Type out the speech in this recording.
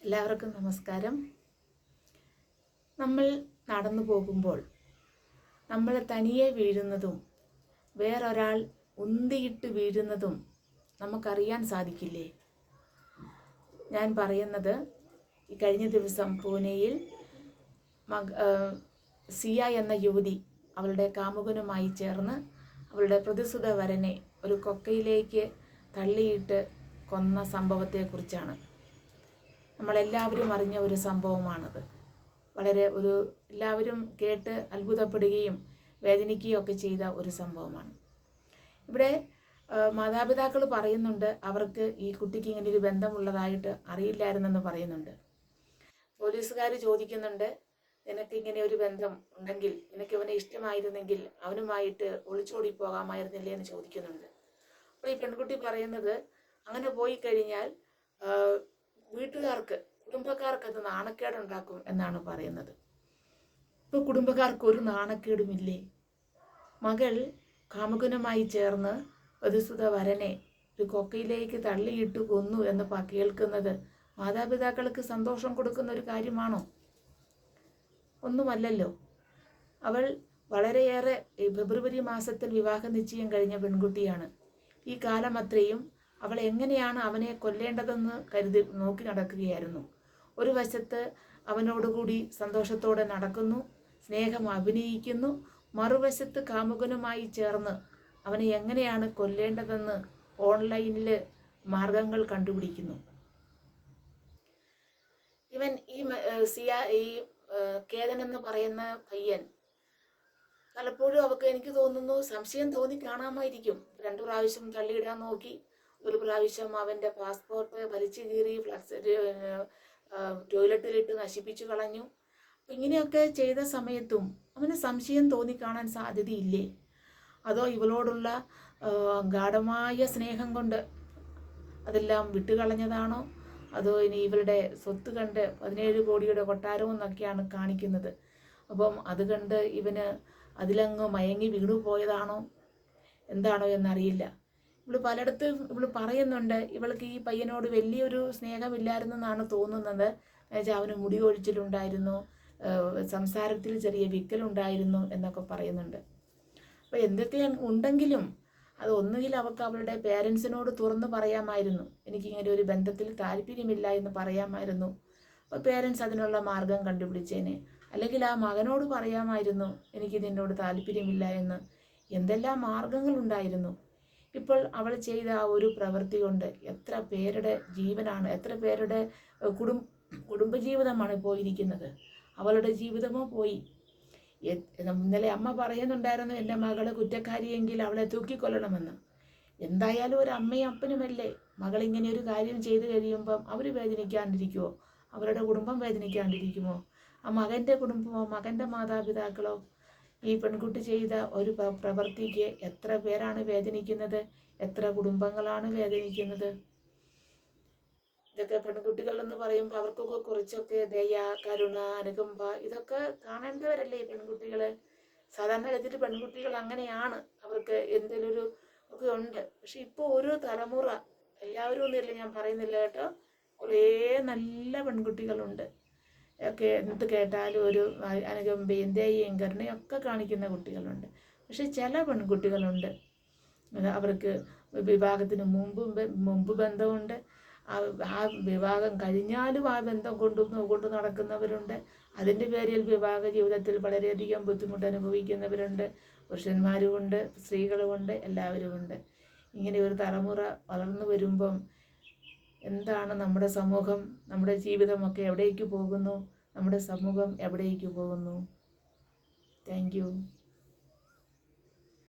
എല്ലാവർക്കും നമസ്കാരം. നമ്മൾ നടന്നു പോകുമ്പോൾ നമ്മൾ തനിയെ വീഴുന്നതും വേറൊരാൾ ഉന്തിയിട്ട് വീഴുന്നതും നമുക്കറിയാൻ സാധിക്കില്ലേ? ഞാൻ പറയുന്നത് ഈ കഴിഞ്ഞ ദിവസം പൂനെയിൽ സിയ എന്ന യുവതി അവളുടെ കാമുകനുമായി ചേർന്ന് അവളുടെ പ്രതിസുത വരനെ ഒരു കൊക്കയിലേക്ക് തള്ളിയിട്ട് കൊന്ന സംഭവത്തെക്കുറിച്ചാണ്. നമ്മളെല്ലാവരും അറിഞ്ഞ ഒരു സംഭവമാണത്. വളരെ എല്ലാവരും കേട്ട് അത്ഭുതപ്പെടുകയും വേദനിക്കുകയും ഒക്കെ ചെയ്ത ഒരു സംഭവമാണ്. ഇവിടെ മാതാപിതാക്കൾ പറയുന്നുണ്ട് അവർക്ക് ഈ കുട്ടിക്ക് ഇങ്ങനെ ഒരു ബന്ധമുള്ളതായിട്ട് അറിയില്ലായിരുന്നെന്ന് പറയുന്നുണ്ട്. പോലീസുകാർ ചോദിക്കുന്നുണ്ട്, നിനക്ക് ഇങ്ങനെ ഒരു ബന്ധം ഉണ്ടെങ്കിൽ, നിനക്ക് ഇവനെ ഇഷ്ടമായിരുന്നെങ്കിൽ അവനുമായിട്ട് ഒളിച്ചോടി പോകാമായിരുന്നില്ലേ എന്ന് ചോദിക്കുന്നുണ്ട്. അപ്പോൾ ഈ പെൺകുട്ടി പറയുന്നത്, അങ്ങനെ പോയി കഴിഞ്ഞാൽ കുടുംബക്കാർക്ക് അത് നാണക്കേടുണ്ടാക്കും എന്നാണ് പറയുന്നത്. ഇപ്പോൾ കുടുംബക്കാർക്ക് ഒരു നാണക്കേടുമില്ലേ? മകൾ കാമുകനുമായി ചേർന്ന് പ്രതിസുത വരനെ ഒരു കൊക്കയിലേക്ക് തള്ളിയിട്ട് കൊന്നു എന്ന് കേൾക്കുന്നത് മാതാപിതാക്കൾക്ക് സന്തോഷം കൊടുക്കുന്ന ഒരു കാര്യമാണോ? ഒന്നുമല്ലല്ലോ. അവൾ വളരെയേറെ ഫെബ്രുവരി മാസത്തിൽ വിവാഹ നിശ്ചയം കഴിഞ്ഞ പെൺകുട്ടിയാണ്. ഈ കാലം അത്രയും അവൾ എങ്ങനെയാണ് അവനെ കൊല്ലേണ്ടതെന്ന് കരുതി നോക്കി നടക്കുകയായിരുന്നു. ഒരു വശത്ത് അവനോടുകൂടി സന്തോഷത്തോടെ നടക്കുന്നു, സ്നേഹം അഭിനയിക്കുന്നു. മറുവശത്ത് കാമുകനുമായി ചേർന്ന് അവനെ എങ്ങനെയാണ് കൊല്ലേണ്ടതെന്ന് ഓൺലൈനിൽ മാർഗങ്ങൾ കണ്ടുപിടിക്കുന്നു. ഇവൻ ഈ കേതൻ എന്ന് പറയുന്ന പയ്യൻ പലപ്പോഴും എനിക്ക് തോന്നുന്നു സംശയം തോന്നി കാണാമായിരിക്കും. 2 പ്രാവശ്യം തള്ളിയിടാൻ നോക്കി. ഒരു പ്രാവശ്യം അവൻ്റെ പാസ്പോർട്ട് വലിച്ചു കീറി ടോയ്ലറ്റിലിട്ട് നശിപ്പിച്ചു കളഞ്ഞു. ഇങ്ങനെയൊക്കെ ചെയ്ത സമയത്തും അവന് സംശയം തോന്നിക്കാണാൻ സാധ്യതയില്ലേ? അതോ ഇവളോടുള്ള ഗാഢമായ സ്നേഹം കൊണ്ട് അതെല്ലാം വിട്ടുകളഞ്ഞതാണോ? അതോ ഇനി ഇവളുടെ സ്വത്ത് കണ്ട് 17 കോടിയുടെ കൊട്ടാരവും എന്നൊക്കെയാണ് കാണിക്കുന്നത്. അപ്പം അത് കണ്ട് ഇവന് അതിലങ്ങ് മയങ്ങി വീണു പോയതാണോ എന്താണോ എന്നറിയില്ല. ഇവള് പറയുന്നുണ്ട് ഇവൾക്ക് ഈ പയ്യനോട് വലിയൊരു സ്നേഹമില്ലായിരുന്നെന്നാണ് തോന്നുന്നത്. എന്നുവെച്ചാൽ അവന് മുടി കൊഴിച്ചിലുണ്ടായിരുന്നു, സംസാരത്തിൽ ചെറിയ വിക്കലുണ്ടായിരുന്നു എന്നൊക്കെ പറയുന്നുണ്ട്. അപ്പോൾ എന്തൊക്കെ ഉണ്ടെങ്കിലും അത് ഒന്നുകിൽ അവൾക്ക് അവളുടെ പേരൻസിനോട് തുറന്ന് പറയാമായിരുന്നു, എനിക്കിങ്ങനെ ഒരു ബന്ധത്തിൽ താല്പര്യമില്ല എന്ന് പറയാമായിരുന്നു. അപ്പോൾ പേരൻസ് അതിനുള്ള മാർഗം കണ്ടുപിടിച്ചേനെ. അല്ലെങ്കിൽ ആ മകനോട് പറയാമായിരുന്നു, എനിക്ക് നിന്നോട് താല്പര്യമില്ല എന്ന്. എന്തെല്ലാം മാർഗങ്ങളുണ്ടായിരുന്നു. ഇപ്പോൾ അവൾ ചെയ്ത ആ ഒരു പ്രവൃത്തി കൊണ്ട് എത്ര പേരുടെ ജീവനാണ്, എത്ര പേരുടെ കുടുംബജീവിതമാണ് പോയിരിക്കുന്നത്. അവളുടെ ജീവിതമോ പോയി. ഇന്നലെ അമ്മ പറയുന്നുണ്ടായിരുന്നു, എൻ്റെ മകള് കുറ്റക്കാരിയെങ്കിൽ അവളെ തൂക്കിക്കൊല്ലണമെന്ന്. എന്തായാലും ഒരു അമ്മയും അപ്പനുമല്ലേ. മകളിങ്ങനെ ഒരു കാര്യം ചെയ്തു കഴിയുമ്പം അവർ വേദനിക്കാണ്ടിരിക്കുമോ? അവരുടെ കുടുംബം വേദനിക്കാണ്ടിരിക്കുമോ? ആ മകൻ്റെ കുടുംബമോ മകൻ്റെ മാതാപിതാക്കളോ? ഈ പെൺകുട്ടി ചെയ്ത ഒരു പ്രവൃത്തിക്ക് എത്ര പേരാണ് വേദനിക്കുന്നത്, എത്ര കുടുംബങ്ങളാണ് വേദനിക്കുന്നത്. ഇതൊക്കെ പെൺകുട്ടികൾ എന്ന് പറയുമ്പോൾ അവർക്കൊക്കെ കുറച്ചൊക്കെ ദയ, കരുണ, അനുകമ്പ ഇതൊക്കെ കാണേണ്ടവരല്ലേ ഈ പെൺകുട്ടികള്. സാധാരണ ഗതിയിൽ പെൺകുട്ടികൾ അങ്ങനെയാണ്, അവർക്ക് എന്തെങ്കിലും ഒക്കെ ഉണ്ട്. പക്ഷെ ഇപ്പോൾ ഒരു തലമുറ, എല്ലാവരും ഒന്നുമില്ല, ഞാൻ പറയുന്നില്ല കേട്ടോ, കുറേ നല്ല പെൺകുട്ടികളുണ്ട്. ഒക്കെ എന്ത് കേട്ടാലും ഒരു അനുകമ്പയും ദയയും കരുണയും ഒക്കെ കാണിക്കുന്ന കുട്ടികളുണ്ട്. പക്ഷെ ചില പെൺകുട്ടികളുണ്ട്, അവർക്ക് വിവാഹത്തിന് മുമ്പ് ബന്ധമുണ്ട്, ആ വിവാഹം കഴിഞ്ഞാലും ആ ബന്ധം കൊണ്ടു നടക്കുന്നവരുണ്ട്. അതിൻ്റെ പേരിൽ വിവാഹ ജീവിതത്തിൽ വളരെയധികം ബുദ്ധിമുട്ട് അനുഭവിക്കുന്നവരുണ്ട്. പുരുഷന്മാരുമുണ്ട്, സ്ത്രീകളുമുണ്ട്, എല്ലാവരുമുണ്ട്. ഇങ്ങനെ ഒരു തലമുറ വളർന്നു വരുമ്പം എന്താണ് നമ്മുടെ സമൂഹം, നമ്മുടെ ജീവിതമൊക്കെ എവിടേക്ക് പോകുന്നു, നമ്മുടെ സമൂഹം എവിടേക്ക് പോകുന്നു? Thank you.